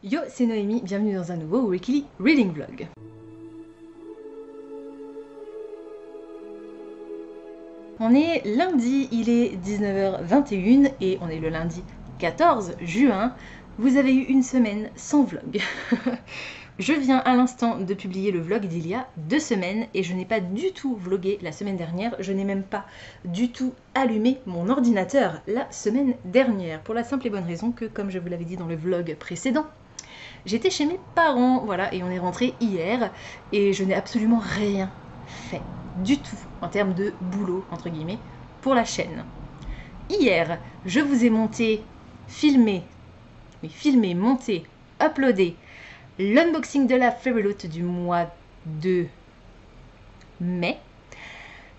Yo, c'est Noémie, bienvenue dans un nouveau Weekly Reading Vlog. On est lundi, il est 19h21 et on est le lundi 14 juin. Vous avez eu une semaine sans vlog. Je viens à l'instant de publier le vlog d'il y a 2 semaines et je n'ai pas du tout vlogué la semaine dernière. Je n'ai même pas du tout allumé mon ordinateur la semaine dernière. Pour la simple et bonne raison que, comme je vous l'avais dit dans le vlog précédent, j'étais chez mes parents, voilà, et on est rentré hier et je n'ai absolument rien fait du tout en termes de boulot, entre guillemets, pour la chaîne. Hier, je vous ai filmé, monté, uploadé l'unboxing de la Fairy Loot du mois de mai,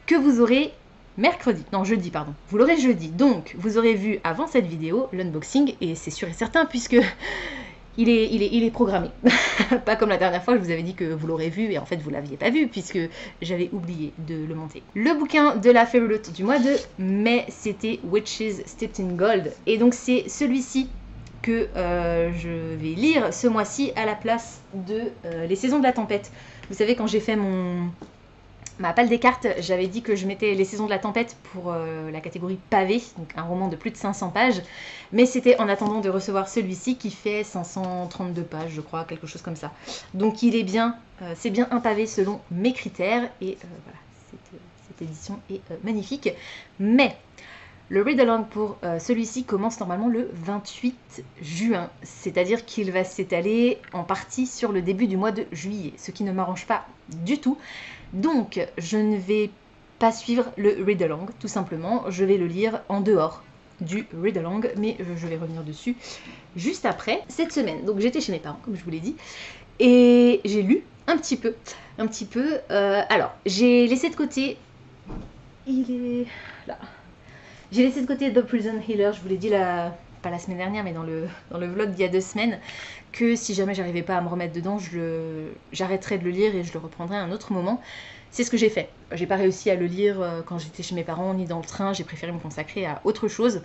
que vous aurez jeudi, pardon. Vous l'aurez jeudi, donc vous aurez vu avant cette vidéo l'unboxing, et c'est sûr et certain puisque il est programmé. Pas comme la dernière fois, je vous avais dit que vous l'aurez vu et en fait vous l'aviez pas vu puisque j'avais oublié de le monter. Le bouquin de la Fairy Loot du mois de mai, c'était Witches Steeped in Gold. Et donc c'est celui-ci que je vais lire ce mois-ci à la place de Les Saisons de la Tempête. Vous savez, quand j'ai fait ma palle des cartes, j'avais dit que je mettais Les Saisons de la Tempête pour la catégorie pavé, donc un roman de plus de 500 pages, mais c'était en attendant de recevoir celui-ci qui fait 532 pages, je crois, quelque chose comme ça. Donc il est bien, c'est bien un pavé selon mes critères, et voilà, cette édition est magnifique. Mais le read-along pour celui-ci commence normalement le 28 juin, c'est-à-dire qu'il va s'étaler en partie sur le début du mois de juillet, ce qui ne m'arrange pas du tout. Donc, je ne vais pas suivre le read-along, tout simplement. Je vais le lire en dehors du read-along, mais je vais revenir dessus juste après cette semaine. Donc, j'étais chez mes parents, comme je vous l'ai dit, et j'ai lu un petit peu. Alors, j'ai laissé de côté... Il est là. J'ai laissé de côté The Prison Healer, je vous l'ai dit pas la semaine dernière, mais dans le vlog d'il y a 2 semaines, que si jamais j'arrivais pas à me remettre dedans, j'arrêterais de le lire et je le reprendrai à un autre moment. C'est ce que j'ai fait. J'ai pas réussi à le lire quand j'étais chez mes parents, ni dans le train, j'ai préféré me consacrer à autre chose,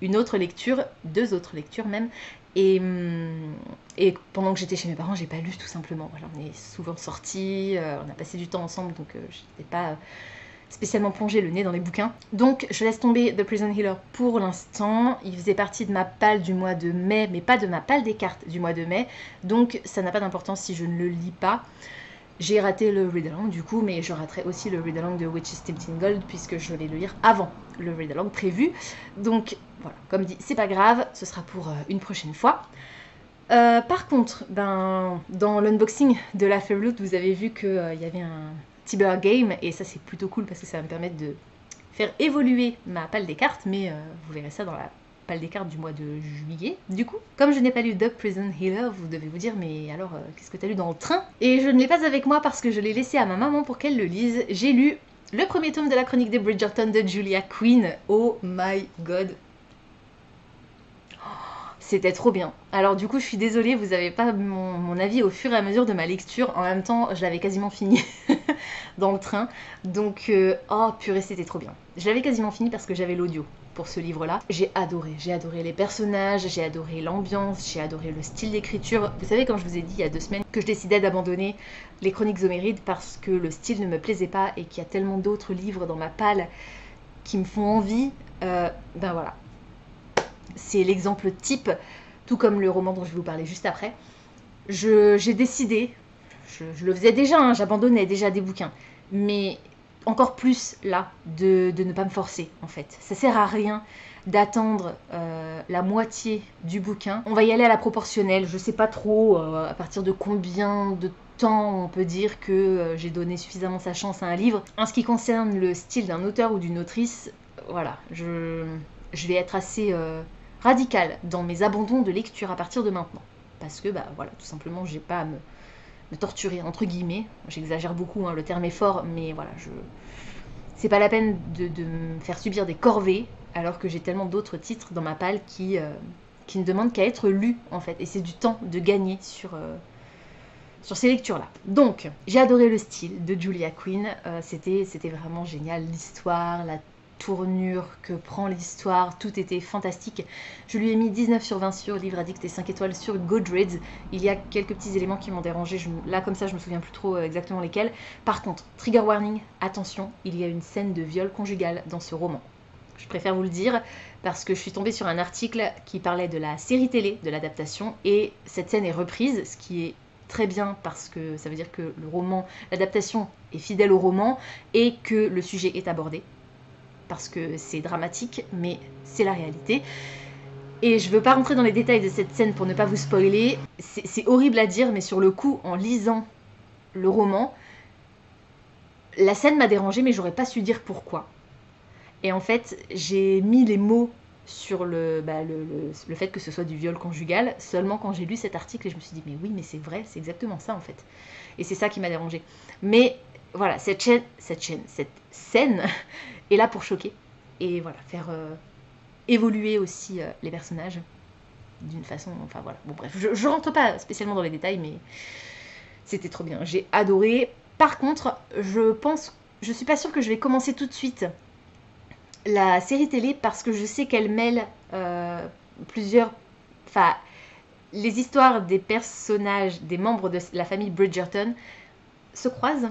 une autre lecture, 2 autres lectures même, et pendant que j'étais chez mes parents, j'ai pas lu tout simplement. Voilà, on est souvent sortis, on a passé du temps ensemble, donc j'étais pas spécialement plongé le nez dans les bouquins. Donc je laisse tomber The Prison Healer pour l'instant. Il faisait partie de ma palle du mois de mai, mais pas de ma palle des cartes du mois de mai. Donc ça n'a pas d'importance si je ne le lis pas. J'ai raté le read-along du coup, mais je raterai aussi le read-along de Witches Steeped in Gold puisque je vais le lire avant le read-along prévu. Donc voilà, comme dit, c'est pas grave, ce sera pour une prochaine fois. Par contre, dans l'unboxing de la Fairy Loot, vous avez vu qu'il y avait un Tiber Game, et ça c'est plutôt cool parce que ça va me permettre de faire évoluer ma palle des cartes, mais vous verrez ça dans la palle des cartes du mois de juillet. Du coup, comme je n'ai pas lu The Prison Healer, vous devez vous dire, mais alors qu'est-ce que tu as lu dans le train? Et je ne l'ai pas avec moi parce que je l'ai laissé à ma maman pour qu'elle le lise. J'ai lu le premier tome de la chronique de Bridgerton de Julia Quinn. Oh my god, c'était trop bien. Alors du coup, je suis désolée, vous n'avez pas mon avis au fur et à mesure de ma lecture. En même temps, je l'avais quasiment fini dans le train. Donc, oh purée, c'était trop bien. Je l'avais quasiment fini parce que j'avais l'audio pour ce livre-là. J'ai adoré les personnages, j'ai adoré l'ambiance, j'ai adoré le style d'écriture. Vous savez, comme je vous ai dit il y a 2 semaines, que je décidais d'abandonner les Chroniques Homérides parce que le style ne me plaisait pas et qu'il y a tellement d'autres livres dans ma palle qui me font envie. Ben voilà. C'est l'exemple type, tout comme le roman dont je vais vous parler juste après. J'ai décidé, je le faisais déjà, hein, j'abandonnais déjà des bouquins, mais encore plus là, de ne pas me forcer en fait. Ça sert à rien d'attendre la moitié du bouquin. On va y aller à la proportionnelle, je sais pas trop à partir de combien de temps on peut dire que j'ai donné suffisamment sa chance à un livre. En ce qui concerne le style d'un auteur ou d'une autrice, voilà, je vais être assez radicale dans mes abandons de lecture à partir de maintenant. Parce que, bah voilà, tout simplement, j'ai pas à me torturer, entre guillemets. J'exagère beaucoup, hein, le terme est fort, mais voilà, c'est pas la peine de me faire subir des corvées, alors que j'ai tellement d'autres titres dans ma palle qui ne demandent qu'à être lus, en fait. Et c'est du temps de gagner sur ces lectures-là. Donc, j'ai adoré le style de Julia Quinn, c'était vraiment génial, l'histoire, tournure que prend l'histoire, tout était fantastique. Je lui ai mis 19 sur 20 sur Livre Addict et 5 étoiles sur Goodreads. Il y a quelques petits éléments qui m'ont dérangé, là comme ça je me souviens plus trop exactement lesquels. Par contre, trigger warning, attention, il y a une scène de viol conjugal dans ce roman. Je préfère vous le dire parce que je suis tombée sur un article qui parlait de la série télé, de l'adaptation, et cette scène est reprise, ce qui est très bien parce que ça veut dire que le roman, l'adaptation est fidèle au roman et que le sujet est abordé. Parce que c'est dramatique, mais c'est la réalité. Et je veux pas rentrer dans les détails de cette scène pour ne pas vous spoiler. C'est horrible à dire, mais sur le coup, en lisant le roman, la scène m'a dérangée, mais j'aurais pas su dire pourquoi. Et en fait, j'ai mis les mots sur le fait que ce soit du viol conjugal seulement quand j'ai lu cet article et je me suis dit mais oui, mais c'est vrai, c'est exactement ça en fait. Et c'est ça qui m'a dérangée. Mais voilà, cette scène est là pour choquer et voilà, faire évoluer aussi les personnages d'une façon, enfin voilà, bon bref, je rentre pas spécialement dans les détails, mais c'était trop bien, j'ai adoré. Par contre, je suis pas sûre que je vais commencer tout de suite la série télé parce que je sais qu'elle mêle plusieurs, enfin, les histoires des personnages, des membres de la famille Bridgerton se croisent.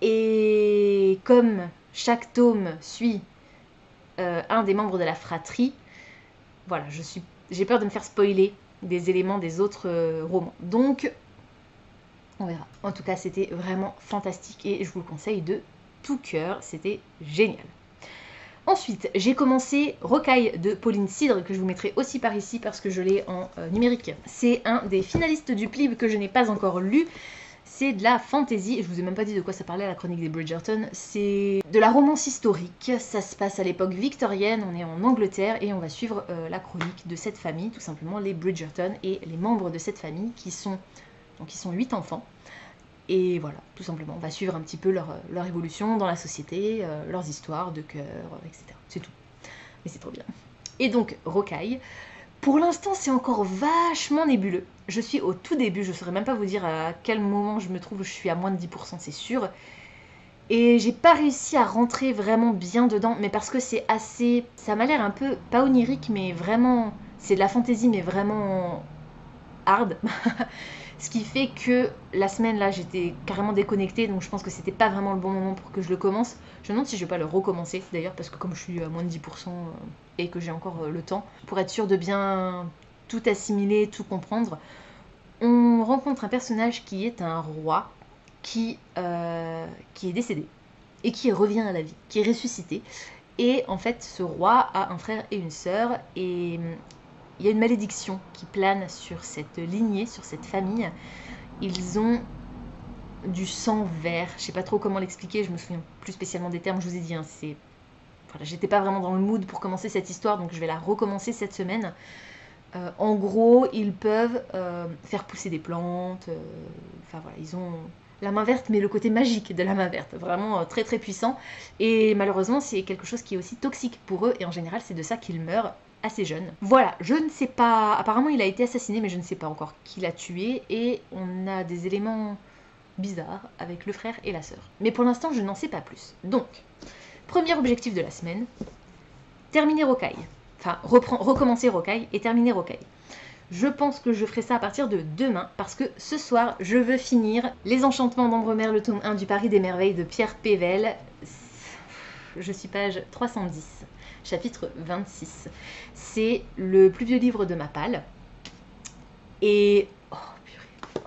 Et comme chaque tome suit un des membres de la fratrie, voilà, j'ai peur de me faire spoiler des éléments des autres romans. Donc, on verra. En tout cas, c'était vraiment fantastique et je vous le conseille de tout cœur. C'était génial. Ensuite, j'ai commencé Rocaille de Pauline Cidre, que je vous mettrai aussi par ici parce que je l'ai en numérique. C'est un des finalistes du PLIB que je n'ai pas encore lu. C'est de la fantasy, je vous ai même pas dit de quoi ça parlait la chronique des Bridgerton, c'est de la romance historique, ça se passe à l'époque victorienne, on est en Angleterre et on va suivre la chronique de cette famille, tout simplement les Bridgerton et les membres de cette famille qui sont 8 enfants. Et voilà, tout simplement, on va suivre un petit peu leur évolution dans la société, leurs histoires de cœur, etc. C'est tout. Mais c'est trop bien. Et donc, Rocaille, pour l'instant, c'est encore vachement nébuleux. Je suis au tout début, je ne saurais même pas vous dire à quel moment je me trouve, je suis à moins de 10%, c'est sûr. Et j'ai pas réussi à rentrer vraiment bien dedans, mais parce que c'est assez... Ça m'a l'air un peu, pas onirique, mais vraiment... C'est de la fantaisie, mais vraiment hard. Ce qui fait que la semaine là j'étais carrément déconnectée, donc je pense que c'était pas vraiment le bon moment pour que je le commence. Je me demande si je vais pas le recommencer d'ailleurs, parce que comme je suis à moins de 10% et que j'ai encore le temps, pour être sûr de bien tout assimiler, tout comprendre, on rencontre un personnage qui est un roi qui est décédé et qui revient à la vie, qui est ressuscité. Et en fait ce roi a un frère et une sœur et... Il y a une malédiction qui plane sur cette lignée, sur cette famille. Ils ont du sang vert. Je sais pas trop comment l'expliquer, je me souviens plus spécialement des termes, je vous ai dit. Hein, voilà, j'étais pas vraiment dans le mood pour commencer cette histoire, donc je vais la recommencer cette semaine. En gros, ils peuvent faire pousser des plantes. Enfin voilà, ils ont la main verte, mais le côté magique de la main verte. Vraiment très très puissant. Et malheureusement, c'est quelque chose qui est aussi toxique pour eux. Et en général, c'est de ça qu'ils meurent assez jeune. Voilà, je ne sais pas, apparemment il a été assassiné mais je ne sais pas encore qui l'a tué et on a des éléments bizarres avec le frère et la sœur. Mais pour l'instant je n'en sais pas plus. Donc, premier objectif de la semaine, terminer Rocaille. Enfin, recommencer Rocaille et terminer Rocaille. Je pense que je ferai ça à partir de demain parce que ce soir je veux finir Les Enchantements d'Ambremer, le tome 1 du Paris des Merveilles de Pierre Pével. Je suis page 310. Chapitre 26. C'est le plus vieux livre de ma palle. Et... oh purée.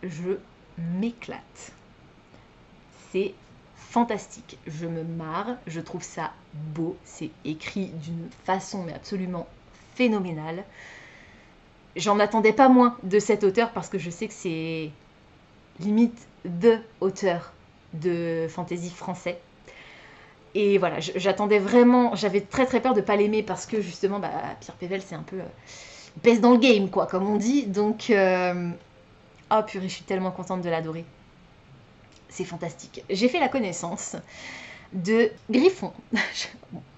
Je m'éclate. C'est fantastique. Je me marre. Je trouve ça beau. C'est écrit d'une façon mais absolument phénoménale. J'en attendais pas moins de cet auteur parce que je sais que c'est limite the auteur de fantasy français. Et voilà, j'attendais vraiment, j'avais très très peur de pas l'aimer parce que justement, Pierre Pével c'est un peu pèse dans le game quoi, comme on dit. Donc, oh purée, je suis tellement contente de l'adorer. C'est fantastique. J'ai fait la connaissance de Griffon.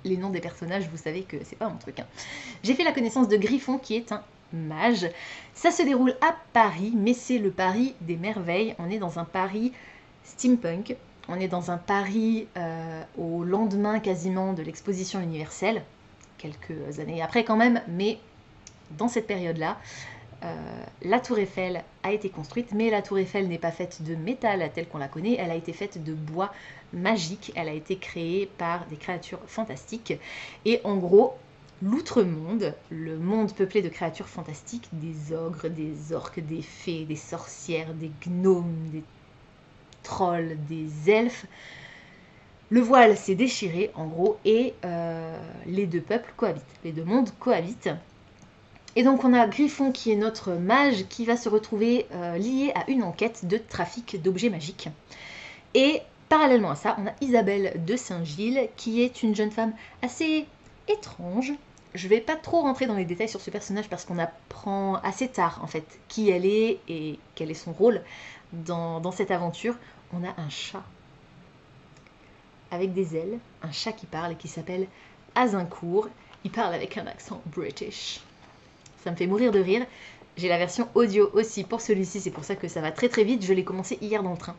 Les noms des personnages, vous savez que c'est pas mon truc. Hein. J'ai fait la connaissance de Griffon qui est un mage. Ça se déroule à Paris, mais c'est le Paris des merveilles. On est dans un Paris steampunk. On est dans un Paris au lendemain quasiment de l'exposition universelle, quelques années après quand même, mais dans cette période-là, la tour Eiffel a été construite, mais la tour Eiffel n'est pas faite de métal telle qu'on la connaît, elle a été faite de bois magique, elle a été créée par des créatures fantastiques, et en gros, l'outre-monde, le monde peuplé de créatures fantastiques, des ogres, des orques, des fées, des sorcières, des gnomes, des trolls, des elfes. Le voile s'est déchiré en gros et les deux peuples cohabitent, les deux mondes cohabitent. Et donc on a Griffon qui est notre mage qui va se retrouver lié à une enquête de trafic d'objets magiques. Et parallèlement à ça, on a Isabelle de Saint-Gilles qui est une jeune femme assez étrange. Je vais pas trop rentrer dans les détails sur ce personnage parce qu'on apprend assez tard en fait qui elle est et quel est son rôle dans cette aventure. On a un chat avec des ailes, un chat qui parle et qui s'appelle Azincourt. Il parle avec un accent british. Ça me fait mourir de rire. J'ai la version audio aussi pour celui-ci, c'est pour ça que ça va très très vite. Je l'ai commencé hier dans le train.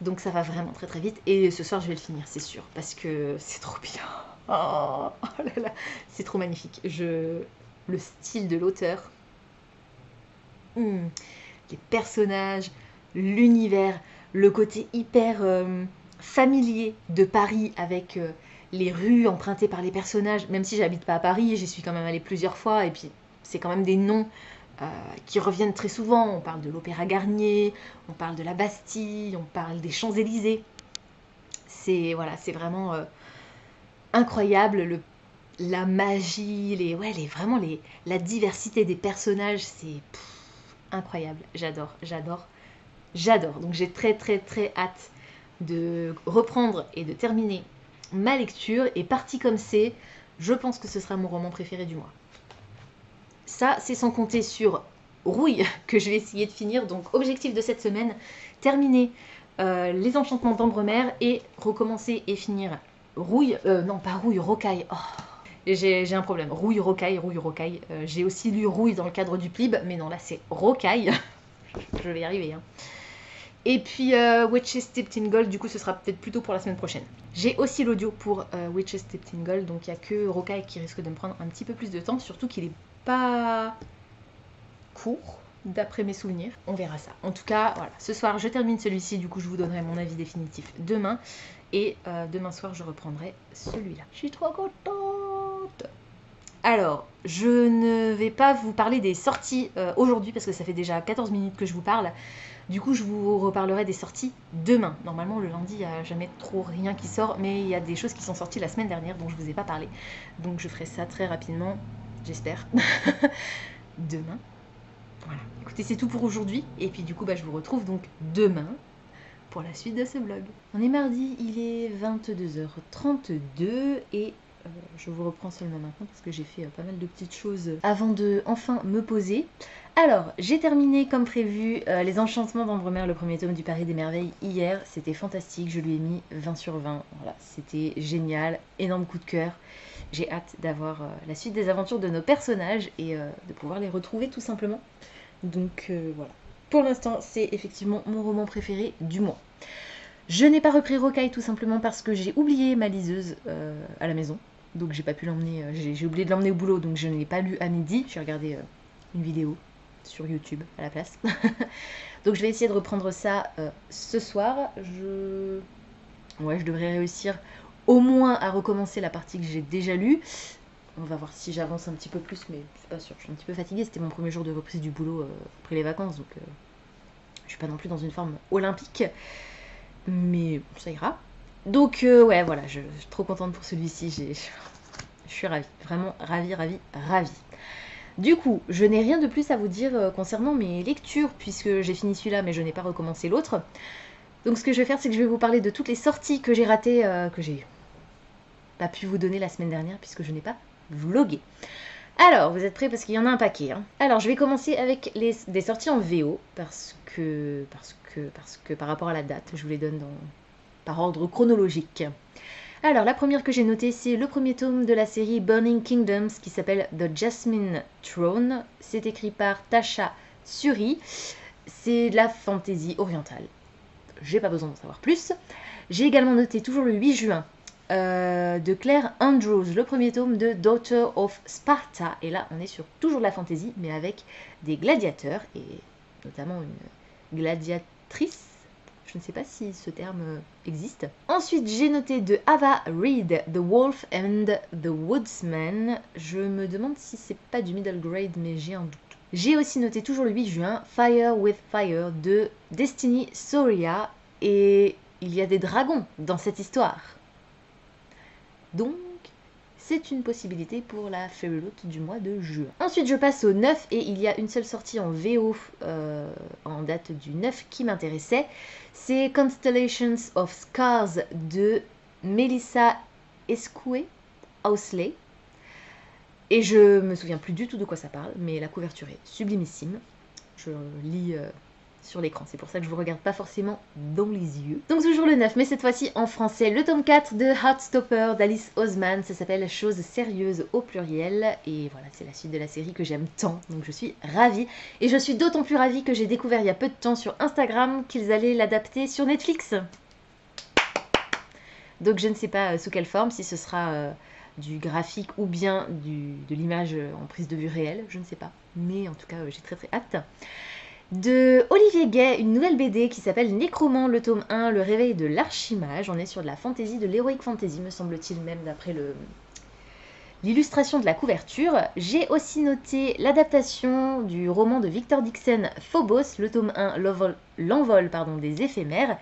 Donc ça va vraiment très très vite. Et ce soir je vais le finir, c'est sûr, parce que c'est trop bien. Oh, oh là là, c'est trop magnifique. Le style de l'auteur, les personnages, l'univers, le côté hyper familier de Paris avec les rues empruntées par les personnages. Même si j'habite pas à Paris, j'y suis quand même allée plusieurs fois et puis c'est quand même des noms qui reviennent très souvent. On parle de l'Opéra Garnier, on parle de la Bastille, on parle des Champs-Élysées. C'est voilà, c'est vraiment incroyable, la magie, vraiment la diversité des personnages, c'est incroyable. J'adore, j'adore, j'adore. Donc j'ai très très très hâte de reprendre et de terminer ma lecture. Et parti comme c'est, je pense que ce sera mon roman préféré du mois. Ça, c'est sans compter sur Rouille, que je vais essayer de finir. Donc objectif de cette semaine, terminer Les Enchantements d'Ambremer et recommencer et finir Rouille, non pas Rouille, Rocaille. Oh. J'ai un problème, Rouille, Rocaille. J'ai aussi lu Rouille dans le cadre du PLIB, mais non, là c'est Rocaille. Je vais y arriver. Hein. Et puis Witches Steeped in Gold, du coup ce sera peut-être plutôt pour la semaine prochaine. J'ai aussi l'audio pour Witches Steeped in Gold, donc il n'y a que Rocaille qui risque de me prendre un petit peu plus de temps, surtout qu'il est pas court, d'après mes souvenirs. On verra ça. En tout cas, voilà, ce soir je termine celui-ci, du coup je vous donnerai mon avis définitif demain. Et demain soir je reprendrai celui-là. Je suis trop contente. Alors, je ne vais pas vous parler des sorties aujourd'hui parce que ça fait déjà 14 minutes que je vous parle. Du coup, je vous reparlerai des sorties demain. Normalement, le lundi, il n'y a jamais trop rien qui sort, mais il y a des choses qui sont sorties la semaine dernière dont je ne vous ai pas parlé. Donc, je ferai ça très rapidement, j'espère, demain. Voilà. Écoutez, c'est tout pour aujourd'hui. Et puis, du coup, je vous retrouve donc demain pour la suite de ce vlog. On est mardi, il est 22h32 et je vous reprends seulement maintenant parce que j'ai fait pas mal de petites choses avant de enfin me poser. Alors, j'ai terminé comme prévu Les Enchantements d'Ambremer, le premier tome du Paris des Merveilles hier. C'était fantastique, je lui ai mis 20 sur 20. Voilà, c'était génial, énorme coup de cœur. J'ai hâte d'avoir la suite des aventures de nos personnages et de pouvoir les retrouver tout simplement. Donc voilà. Pour l'instant, c'est effectivement mon roman préféré du mois. Je n'ai pas repris Rocaille tout simplement parce que j'ai oublié ma liseuse à la maison. Donc j'ai pas pu l'emmener, j'ai oublié de l'emmener au boulot, donc je ne l'ai pas lu à midi. J'ai regardé une vidéo sur YouTube à la place. Donc je vais essayer de reprendre ça ce soir. Je devrais réussir au moins à recommencer la partie que j'ai déjà lue. On va voir si j'avance un petit peu plus, mais c'est pas sûr. Je suis un petit peu fatiguée. C'était mon premier jour de reprise du boulot après les vacances, donc je suis pas non plus dans une forme olympique. Mais ça ira. Donc ouais, voilà, je suis trop contente pour celui-ci. Je suis ravie. Vraiment ravie. Du coup, je n'ai rien de plus à vous dire concernant mes lectures, puisque j'ai fini celui-là, mais je n'ai pas recommencé l'autre. Donc ce que je vais faire, c'est que je vais vous parler de toutes les sorties que j'ai ratées, que j'ai pas pu vous donner la semaine dernière, puisque je n'ai pas vlogué. Alors, vous êtes prêts parce qu'il y en a un paquet. Hein. Alors, je vais commencer avec des sorties en VO, parce que par rapport à la date, je vous les donne par ordre chronologique. Alors, la première que j'ai notée, c'est le premier tome de la série Burning Kingdoms, qui s'appelle The Jasmine Throne. C'est écrit par Tasha Suri. C'est de la fantaisie orientale. J'ai pas besoin d'en savoir plus. J'ai également noté toujours le 8 juin de Claire Andrews, le premier tome de Daughter of Sparta. Et là, on est sur toujours de la fantasy, mais avec des gladiateurs, et notamment une gladiatrice. Je ne sais pas si ce terme existe. Ensuite, j'ai noté de Ava Reid, The Wolf and the Woodsman. Je me demande si c'est pas du middle grade, mais j'ai un doute. J'ai aussi noté toujours le 8 juin, Fire with Fire de Destiny Soria. Et il y a des dragons dans cette histoire. Donc, c'est une possibilité pour la Fairyloot du mois de juin. Ensuite, je passe au 9 et il y a une seule sortie en VO en date du 9 qui m'intéressait. C'est Constellations of Scars de Melissa Escoué Housley. Et je me souviens plus du tout de quoi ça parle, mais la couverture est sublimissime. Je lis sur l'écran, c'est pour ça que je vous regarde pas forcément dans les yeux. Donc toujours le 9, mais cette fois-ci en français, le tome 4 de Heartstopper d'Alice Oseman, ça s'appelle Choses sérieuses au pluriel, et voilà, c'est la suite de la série que j'aime tant, donc je suis ravie. Et je suis d'autant plus ravie que j'ai découvert il y a peu de temps sur Instagram qu'ils allaient l'adapter sur Netflix. Donc je ne sais pas sous quelle forme, si ce sera du graphique ou bien de l'image en prise de vue réelle, je ne sais pas. Mais en tout cas, j'ai très hâte. De Olivier Gay, une nouvelle BD qui s'appelle Nécromant, le tome 1, le réveil de l'archimage. On est sur de la fantasy, de l'heroic fantasy, me semble-t-il, même d'après l'illustration de la couverture. J'ai aussi noté l'adaptation du roman de Victor Dixon, Phobos, le tome 1, l'envol des éphémères.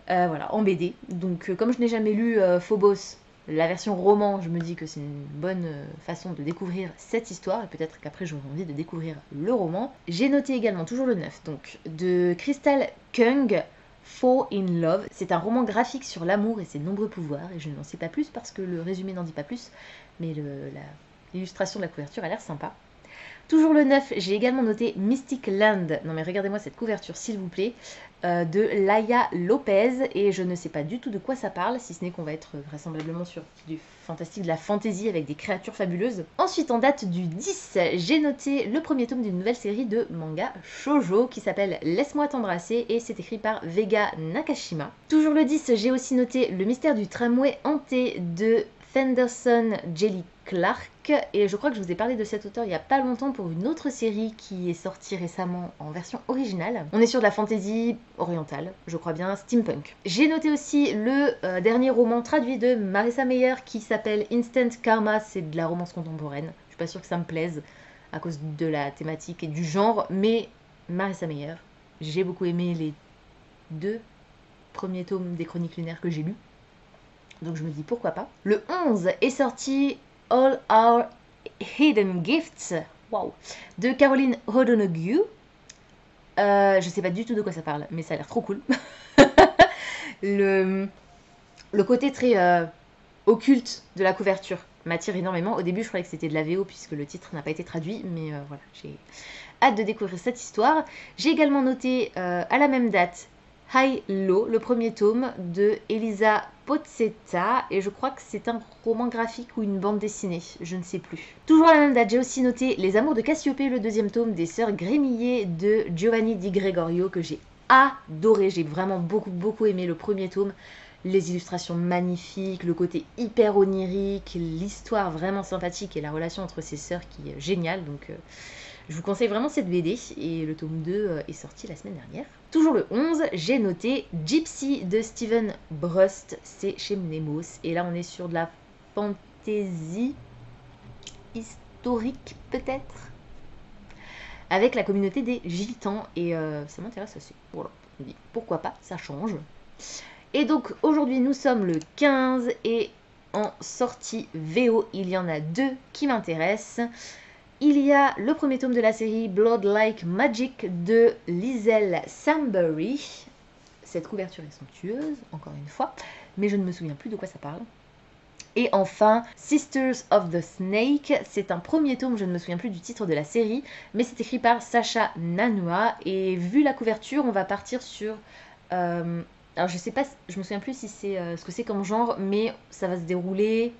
Voilà, en BD. Donc comme je n'ai jamais lu Phobos, la version roman, je me dis que c'est une bonne façon de découvrir cette histoire, et peut-être qu'après j'aurai envie de découvrir le roman. J'ai noté également, toujours le 9, donc, de Crystal Kung, Fall in Love. C'est un roman graphique sur l'amour et ses nombreux pouvoirs, et je n'en sais pas plus parce que le résumé n'en dit pas plus, mais l'illustration de la couverture a l'air sympa. Toujours le 9, j'ai également noté Mystic Land. Non mais regardez-moi cette couverture s'il vous plaît, de Laia Lopez, et je ne sais pas du tout de quoi ça parle, si ce n'est qu'on va être vraisemblablement sur du fantastique, de la fantasy avec des créatures fabuleuses. Ensuite, en date du 10, j'ai noté le premier tome d'une nouvelle série de manga shoujo qui s'appelle Laisse-moi t'embrasser, et c'est écrit par Vega Nakashima. Toujours le 10, j'ai aussi noté Le mystère du tramway hanté de Fenderson Jelly Clark, et je crois que je vous ai parlé de cet auteur il n'y a pas longtemps pour une autre série qui est sortie récemment en version originale. On est sur de la fantasy orientale, je crois bien, steampunk. J'ai noté aussi le dernier roman traduit de Marissa Meyer qui s'appelle Instant Karma, c'est de la romance contemporaine. Je suis pas sûre que ça me plaise à cause de la thématique et du genre, mais Marissa Meyer, j'ai beaucoup aimé les 2 premiers tomes des Chroniques lunaires que j'ai lus. Donc je me dis pourquoi pas. Le 11 est sorti All Our Hidden Gifts, wow, de Caroline O'Donoghue. Je sais pas du tout de quoi ça parle, mais ça a l'air trop cool. le côté très occulte de la couverture m'attire énormément. Au début, je croyais que c'était de la VO puisque le titre n'a pas été traduit, mais voilà, j'ai hâte de découvrir cette histoire. J'ai également noté à la même date High Low, le premier tome de Elisa Pozzetta, et je crois que c'est un roman graphique ou une bande dessinée, je ne sais plus. Toujours à la même date, j'ai aussi noté Les Amours de Cassiopée, le deuxième tome des Sœurs Grémillet de Giovanni Di Gregorio, que j'ai adoré. J'ai vraiment beaucoup aimé le premier tome. Les illustrations magnifiques, le côté hyper onirique, l'histoire vraiment sympathique et la relation entre ces sœurs qui est géniale. Donc je vous conseille vraiment cette BD, et le tome 2 est sorti la semaine dernière. Toujours le 11, j'ai noté Gypsy de Steven Brust, c'est chez Mnemos, et là on est sur de la fantasy historique peut-être, avec la communauté des gitans, et ça m'intéresse assez. Voilà, je me dis pourquoi pas, ça change. Et donc aujourd'hui nous sommes le 15, et en sortie VO il y en a 2 qui m'intéressent. Il y a le premier tome de la série Blood Like Magic de Liselle Sambury. Cette couverture est somptueuse, encore une fois, mais je ne me souviens plus de quoi ça parle. Et enfin, Sisters of the Snake, c'est un premier tome, je ne me souviens plus du titre de la série, mais c'est écrit par Sacha Nanua, et vu la couverture, on va partir sur... alors je sais pas, je me souviens plus si c'est ce que c'est comme genre, mais ça va se dérouler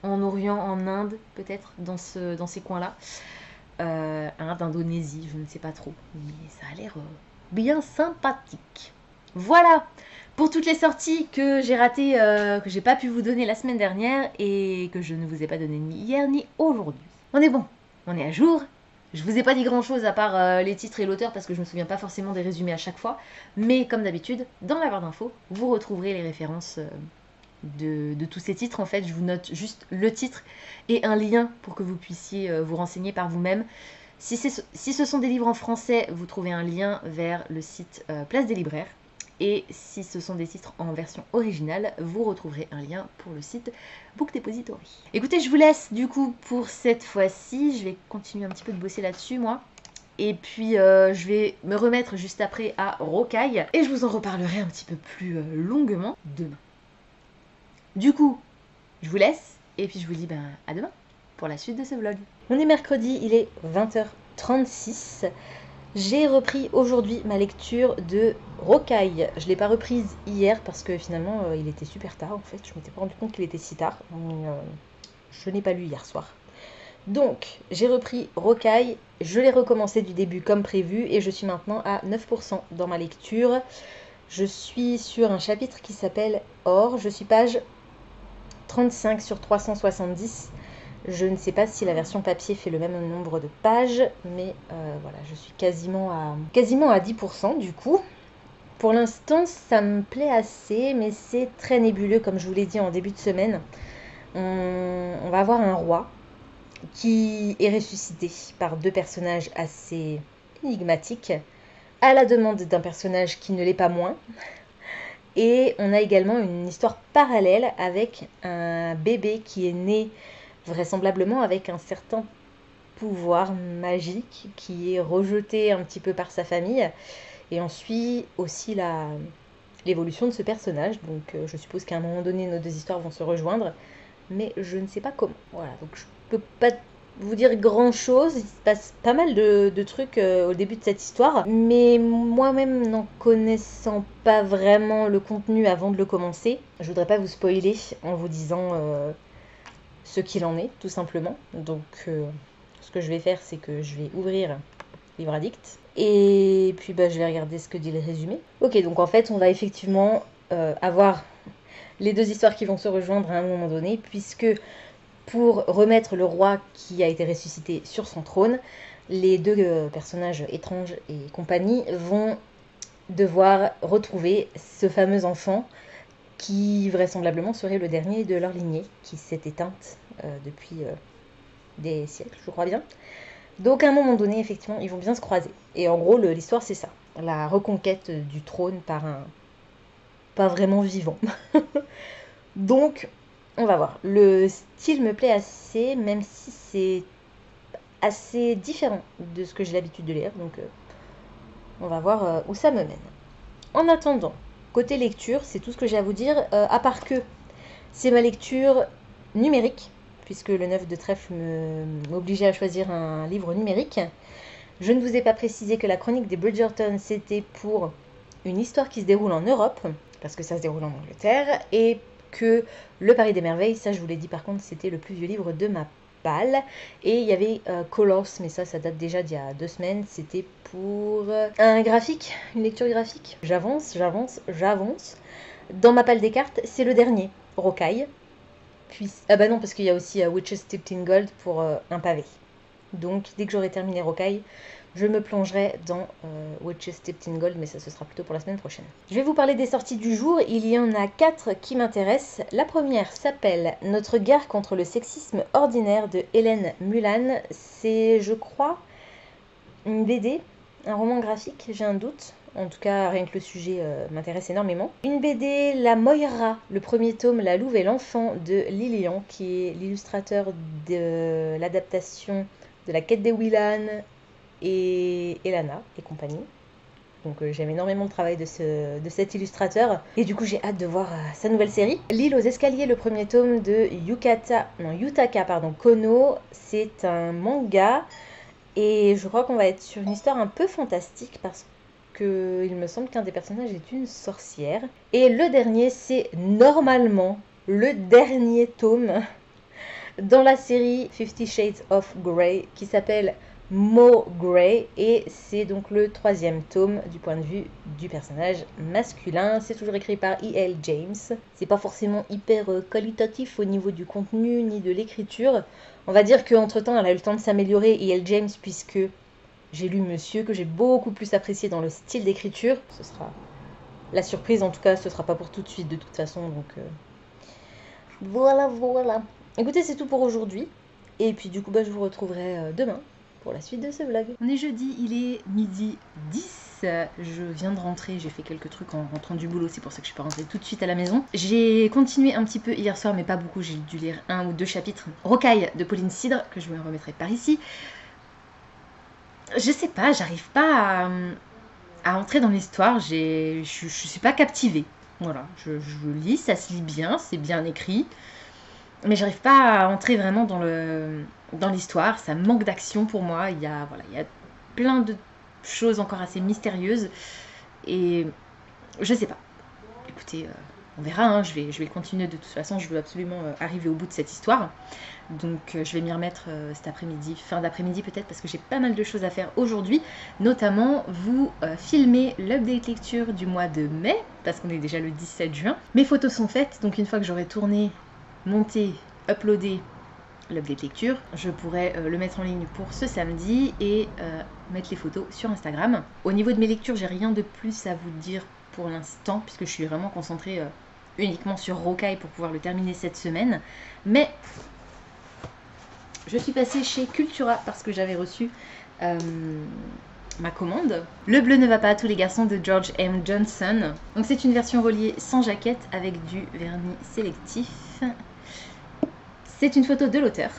en Orient, en Inde, peut-être, dans ces coins-là. Inde, Indonésie, je ne sais pas trop. Mais ça a l'air bien sympathique. Voilà pour toutes les sorties que j'ai ratées, que j'ai pas pu vous donner la semaine dernière et que je ne vous ai pas donné ni hier ni aujourd'hui. On est bon, on est à jour. Je vous ai pas dit grand chose à part les titres et l'auteur parce que je me souviens pas forcément des résumés à chaque fois. Mais comme d'habitude, dans la barre d'infos, vous retrouverez les références de tous ces titres. En fait, je vous note juste le titre et un lien pour que vous puissiez vous renseigner par vous-même. Si ce sont des livres en français, vous trouvez un lien vers le site Place des Libraires. Et si ce sont des titres en version originale, vous retrouverez un lien pour le site Book Depository. Écoutez, je vous laisse du coup pour cette fois-ci. Je vais continuer un petit peu de bosser là-dessus, moi. Et puis, je vais me remettre juste après à Rocaille. Et je vous en reparlerai un petit peu plus longuement demain. Du coup, je vous laisse. Et puis, je vous dis à demain pour la suite de ce vlog. On est mercredi, il est 20h36. J'ai repris aujourd'hui ma lecture de Rocaille. Je ne l'ai pas reprise hier parce que finalement il était super tard en fait. Je ne m'étais pas rendu compte qu'il était si tard. Je n'ai pas lu hier soir. Donc j'ai repris Rocaille. Je l'ai recommencé du début comme prévu et je suis maintenant à 9% dans ma lecture. Je suis sur un chapitre qui s'appelle Or. Je suis page 35 sur 370. Je ne sais pas si la version papier fait le même nombre de pages, mais voilà, je suis quasiment à 10% du coup. Pour l'instant, ça me plaît assez, mais c'est très nébuleux, comme je vous l'ai dit en début de semaine. On va avoir un roi qui est ressuscité par deux personnages assez énigmatiques, à la demande d'un personnage qui ne l'est pas moins. Et on a également une histoire parallèle avec un bébé qui est né vraisemblablement avec un certain pouvoir magique qui est rejeté un petit peu par sa famille. Et on suit aussi l'évolution de ce personnage. Donc je suppose qu'à un moment donné, nos deux histoires vont se rejoindre. Mais je ne sais pas comment. Voilà, donc je peux pas vous dire grand chose. Il se passe pas mal de trucs au début de cette histoire. Mais moi-même n'en connaissant pas vraiment le contenu avant de le commencer, je voudrais pas vous spoiler en vous disant ce qu'il en est, tout simplement. Donc, ce que je vais faire, c'est que je vais ouvrir Livre Addict. Et puis, je vais regarder ce que dit le résumé. Ok, donc en fait, on va effectivement avoir les deux histoires qui vont se rejoindre à un moment donné, puisque pour remettre le roi qui a été ressuscité sur son trône, les deux personnages étranges et compagnie vont devoir retrouver ce fameux enfant qui vraisemblablement serait le dernier de leur lignée, qui s'est éteinte depuis des siècles, je crois bien. Donc à un moment donné, effectivement, ils vont bien se croiser. Et en gros, l'histoire, c'est ça. La reconquête du trône par un pas vraiment vivant. Donc, on va voir. Le style me plaît assez, même si c'est assez différent de ce que j'ai l'habitude de lire. Donc, on va voir où ça me mène. En attendant, côté lecture, c'est tout ce que j'ai à vous dire, à part que c'est ma lecture numérique, puisque le 9 de trèfle m'obligeait à choisir un livre numérique. Je ne vous ai pas précisé que la chronique des Bridgerton, c'était pour une histoire qui se déroule en Europe, parce que ça se déroule en Angleterre, et que Le Paris des Merveilles, ça je vous l'ai dit par contre, c'était le plus vieux livre de ma palle. Et il y avait Colors, mais ça date déjà d'il y a 2 semaines, c'était pour un graphique, une lecture graphique. J'avance. Dans ma palle des cartes, c'est le dernier, Rocaille. Puis, ah bah non, parce qu'il y a aussi Witches Steeped in Gold pour un pavé. Donc, dès que j'aurai terminé Rocaille, je me plongerai dans Witches Steeped in Gold, mais ça, ce sera plutôt pour la semaine prochaine. Je vais vous parler des sorties du jour. Il y en a 4 qui m'intéressent. La première s'appelle Notre guerre contre le sexisme ordinaire de Hélène Mulan. C'est, je crois, une BD, un roman graphique, j'ai un doute. En tout cas, rien que le sujet m'intéresse énormément. Une BD, La Moira, le premier tome, La Louve et l'Enfant de Lilian, qui est l'illustrateur de l'adaptation de La Quête des Willan et Elana et compagnie. Donc j'aime énormément le travail de cet illustrateur. Et du coup, j'ai hâte de voir sa nouvelle série. L'île aux escaliers, le premier tome de Yutaka Kono. C'est un manga. Et je crois qu'on va être sur une histoire un peu fantastique parce qu'il me semble qu'un des personnages est une sorcière. Et le dernier, c'est normalement le dernier tome dans la série 50 Shades of Grey qui s'appelle Mowgray, et c'est donc le 3e tome du point de vue du personnage masculin. C'est toujours écrit par E.L. James. C'est pas forcément hyper qualitatif au niveau du contenu ni de l'écriture. On va dire qu'entre temps elle a eu le temps de s'améliorer, E.L. James, puisque j'ai lu Monsieur, que j'ai beaucoup plus apprécié dans le style d'écriture. Ce sera la surprise, en tout cas ce sera pas pour tout de suite de toute façon, donc voilà. Écoutez, c'est tout pour aujourd'hui, et puis du coup je vous retrouverai demain pour la suite de ce vlog. On est jeudi, il est midi 10, je viens de rentrer, j'ai fait quelques trucs en rentrant du boulot, c'est pour ça que je suis pas rentrée tout de suite à la maison. J'ai continué un petit peu hier soir, mais pas beaucoup, j'ai dû lire 1 ou 2 chapitres. Rocaille de Pauline Cidre, que je me remettrai par ici. Je sais pas, j'arrive pas à entrer dans l'histoire, je suis pas captivée. Voilà, je lis, ça se lit bien, c'est bien écrit, mais j'arrive pas à entrer vraiment dans l'histoire, ça manque d'action pour moi. Il y a plein de choses encore assez mystérieuses, et je sais pas. Écoutez, on verra, hein, je vais continuer de toute façon, je veux absolument arriver au bout de cette histoire. Donc je vais m'y remettre cet après-midi, fin d'après-midi peut-être, parce que j'ai pas mal de choses à faire aujourd'hui, notamment vous filmer l'update lecture du mois de mai, parce qu'on est déjà le 17 juin. Mes photos sont faites, donc une fois que j'aurai tourné, monté, uploadé l'update lecture, je pourrai le mettre en ligne pour ce samedi et mettre les photos sur Instagram. Au niveau de mes lectures, j'ai rien de plus à vous dire pour l'instant, puisque je suis vraiment concentrée uniquement sur Rocaille pour pouvoir le terminer cette semaine. Mais je suis passée chez Cultura parce que j'avais reçu ma commande. Le bleu ne va pas à tous les garçons de George M. Johnson. Donc c'est une version reliée sans jaquette avec du vernis sélectif. C'est une photo de l'auteur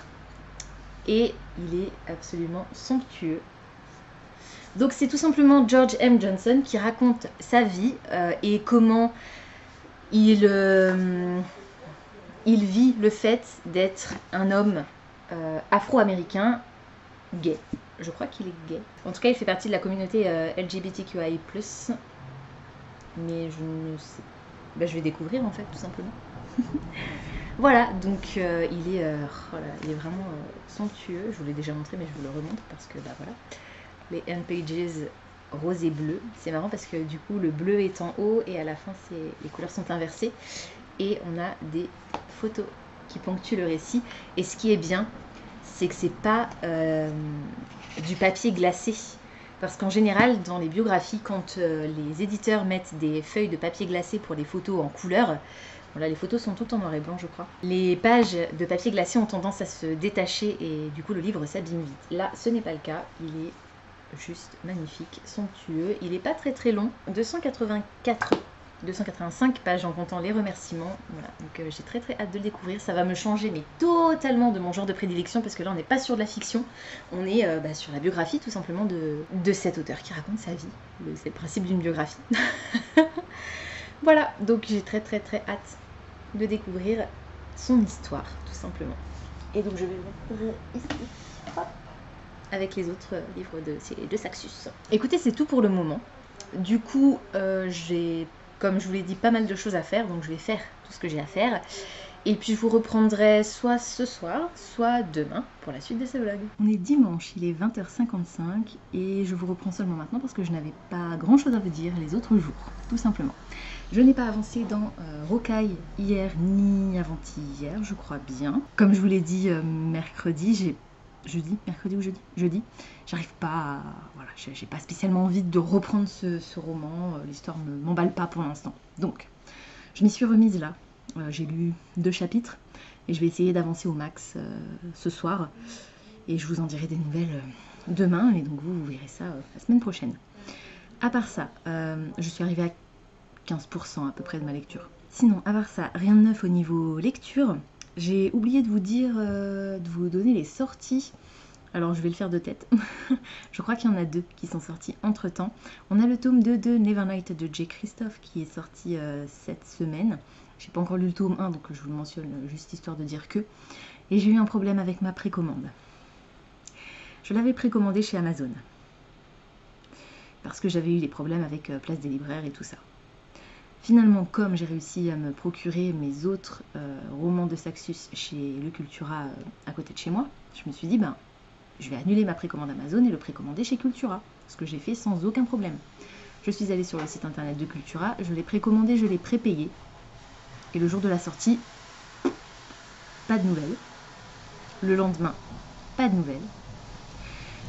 et il est absolument somptueux. Donc c'est tout simplement George M. Johnson qui raconte sa vie et comment il vit le fait d'être un homme afro-américain gay. Je crois qu'il est gay. En tout cas, il fait partie de la communauté LGBTQI+. Mais je ne sais... je vais découvrir en fait, tout simplement. Voilà, donc il est vraiment somptueux. Je vous l'ai déjà montré, mais je vous le remontre parce que voilà. Les end pages rose et bleu. C'est marrant parce que du coup, le bleu est en haut et à la fin, les couleurs sont inversées. Et on a des photos qui ponctuent le récit. Et ce qui est bien, c'est que c'est pas du papier glacé. Parce qu'en général, dans les biographies, quand les éditeurs mettent des feuilles de papier glacé pour les photos en couleur, là les photos sont toutes en noir et blanc, je crois, les pages de papier glacé ont tendance à se détacher et du coup le livre s'abîme vite. Là, ce n'est pas le cas, il est juste magnifique, somptueux. Il n'est pas très long, 285 pages en comptant les remerciements. Voilà, donc j'ai très hâte de le découvrir. Ça va me changer mais totalement de mon genre de prédilection, parce que là on n'est pas sur de la fiction, on est sur la biographie tout simplement de cet auteur qui raconte sa vie. C'est le principe d'une biographie. Voilà, donc j'ai très hâte de découvrir son histoire tout simplement. Et donc je vais le mettre ici. Hop, avec les autres livres de Saxus. Écoutez, c'est tout pour le moment. Du coup, j'ai, comme je vous l'ai dit, pas mal de choses à faire, donc je vais faire tout ce que j'ai à faire. Et puis je vous reprendrai soit ce soir, soit demain pour la suite de ce vlog. On est dimanche, il est 20h55 et je vous reprends seulement maintenant parce que je n'avais pas grand chose à vous dire les autres jours, tout simplement. Je n'ai pas avancé dans Rocaille hier ni avant-hier, je crois bien. Comme je vous l'ai dit mercredi, mercredi ou jeudi, j'arrive pas à... Voilà, j'ai pas spécialement envie de reprendre ce roman, l'histoire ne m'emballe pas pour l'instant. Donc, je m'y suis remise là, j'ai lu 2 chapitres et je vais essayer d'avancer au max ce soir. Et je vous en dirai des nouvelles demain, et donc vous verrez ça la semaine prochaine. À part ça, je suis arrivée à 15% à peu près de ma lecture. Sinon, à part ça, rien de neuf au niveau lecture. J'ai oublié de vous dire, de vous donner les sorties. Alors je vais le faire de tête. Je crois qu'il y en a 2 qui sont sortis entre temps. On a le tome 2 de Nevernight de J. Christophe qui est sorti cette semaine. J'ai pas encore lu le tome 1, donc je vous le mentionne juste histoire de dire que. Et j'ai eu un problème avec ma précommande. Je l'avais précommandé chez Amazon. Parce que j'avais eu des problèmes avec Place des Libraires et tout ça. Finalement, comme j'ai réussi à me procurer mes autres romans de Saxus chez Le Cultura à côté de chez moi, je me suis dit, je vais annuler ma précommande Amazon et le précommander chez Cultura, ce que j'ai fait sans aucun problème. Je suis allée sur le site internet de Cultura, je l'ai précommandé, je l'ai prépayé. Et le jour de la sortie, pas de nouvelles. Le lendemain, pas de nouvelles.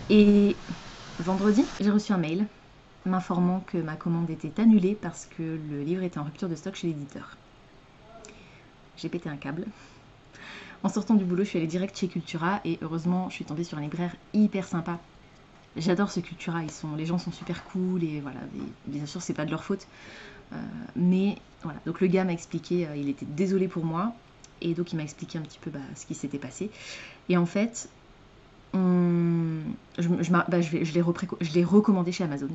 Et vendredi, j'ai reçu un mail m'informant que ma commande était annulée parce que le livre était en rupture de stock chez l'éditeur. J'ai pété un câble. En sortant du boulot, je suis allée direct chez Cultura et heureusement, je suis tombée sur un libraire hyper sympa. J'adore ce Cultura, les gens sont super cool et voilà, et bien sûr, c'est pas de leur faute. Mais voilà, donc le gars m'a expliqué, il était désolé pour moi et donc il m'a expliqué un petit peu ce qui s'était passé. Et en fait, je l'ai recommandé chez Amazon.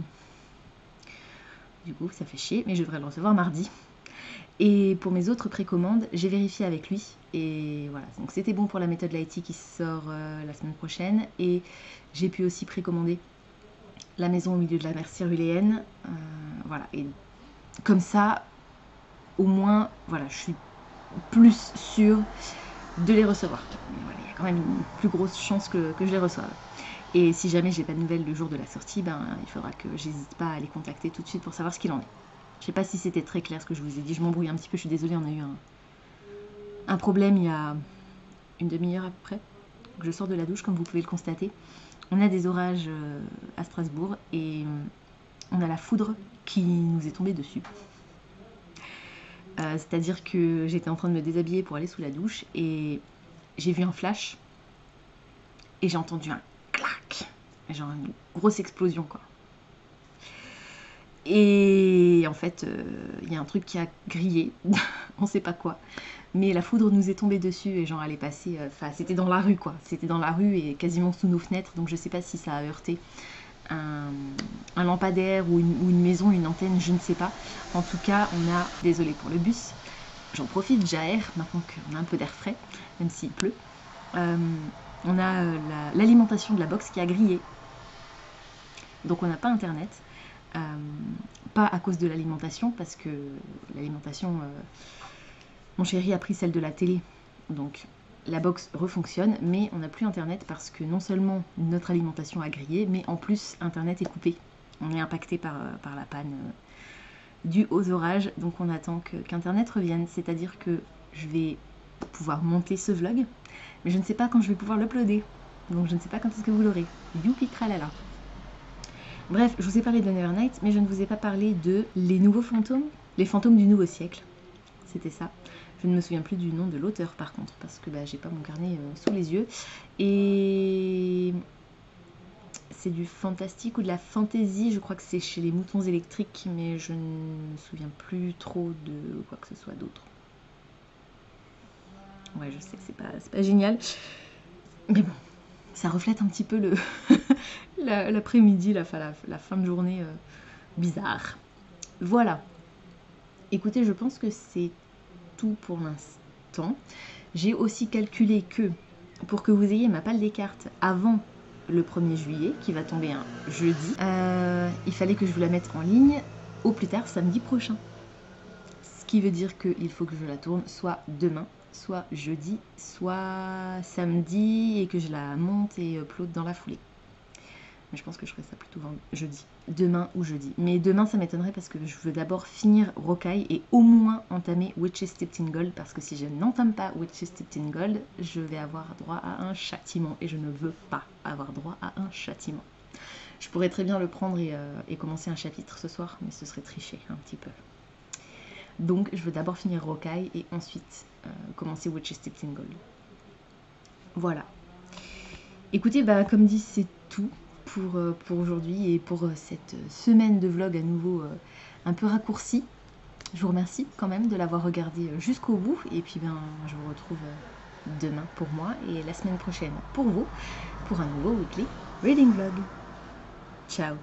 Du coup, ça fait chier, mais je devrais le recevoir mardi. Et pour mes autres précommandes, j'ai vérifié avec lui. Et voilà, donc c'était bon pour la méthode Lighty qui sort la semaine prochaine. Et j'ai pu aussi précommander La maison au milieu de la mer Céruléenne. Voilà, et comme ça, au moins, voilà, je suis plus sûre de les recevoir. Mais voilà, il y a quand même une plus grosse chance que je les reçoive. Et si jamais j'ai pas de nouvelles le jour de la sortie, il faudra que j'hésite pas à les contacter tout de suite pour savoir ce qu'il en est. Je sais pas si c'était très clair ce que je vous ai dit, je m'embrouille un petit peu, je suis désolée, on a eu un problème il y a une demi-heure à peu près. Je sors de la douche, comme vous pouvez le constater. On a des orages à Strasbourg et on a la foudre qui nous est tombée dessus. C'est-à-dire que j'étais en train de me déshabiller pour aller sous la douche et j'ai vu un flash et j'ai entendu un clac, genre une grosse explosion quoi. Et en fait, il y a un truc qui a grillé, on sait pas quoi. Mais la foudre nous est tombée dessus et genre elle est passée, c'était dans la rue quoi. C'était dans la rue et quasiment sous nos fenêtres, donc je sais pas si ça a heurté un lampadaire ou une maison, une antenne, je ne sais pas. En tout cas, on a, désolé pour le bus, j'en profite, j'aère maintenant qu'on a un peu d'air frais, même s'il pleut. On a l'alimentation de la box qui a grillé. Donc on n'a pas internet. Pas à cause de l'alimentation, parce que l'alimentation, mon chéri a pris celle de la télé, donc la box refonctionne, mais on n'a plus internet parce que non seulement notre alimentation a grillé, mais en plus internet est coupé. On est impacté par la panne due aux orages, donc on attend qu'internet revienne, c'est-à-dire que je vais pouvoir monter ce vlog, mais je ne sais pas quand je vais pouvoir l'uploader, donc je ne sais pas quand est-ce que vous l'aurez. Youpi kralala. Bref, je vous ai parlé de Nevernight, mais je ne vous ai pas parlé de Les Nouveaux Fantômes, les fantômes du nouveau siècle. C'était ça. Je ne me souviens plus du nom de l'auteur par contre, parce que j'ai pas mon carnet sous les yeux. Et c'est du fantastique ou de la fantasy, je crois que c'est chez les Moutons électriques, mais je ne me souviens plus trop de quoi que ce soit d'autre. Ouais, je sais que c'est pas génial, mais bon, ça reflète un petit peu le l'après-midi, la fin de journée bizarre. Voilà. Écoutez, je pense que c'est tout pour l'instant. J'ai aussi calculé que pour que vous ayez ma palle des cartes avant le 1er juillet, qui va tomber un jeudi, il fallait que je vous la mette en ligne au plus tard samedi prochain. Ce qui veut dire qu'il faut que je la tourne soit demain, soit jeudi, soit samedi, et que je la monte et upload dans la foulée. Mais je pense que je ferai ça plutôt jeudi. Demain ou jeudi. Mais demain, ça m'étonnerait parce que je veux d'abord finir Rocaille et au moins entamer Witches Steeped in Gold. Parce que si je n'entame pas Witches Steeped in Gold, je vais avoir droit à un châtiment. Et je ne veux pas avoir droit à un châtiment. Je pourrais très bien le prendre et commencer un chapitre ce soir, mais ce serait tricher un petit peu. Donc, je veux d'abord finir Rocaille et ensuite commencer Witches Steeped in Gold. Voilà. Écoutez, comme dit, c'est tout pour aujourd'hui et pour cette semaine de vlog à nouveau un peu raccourcie. Je vous remercie quand même de l'avoir regardé jusqu'au bout et puis je vous retrouve demain pour moi et la semaine prochaine pour vous pour un nouveau weekly reading vlog. Ciao.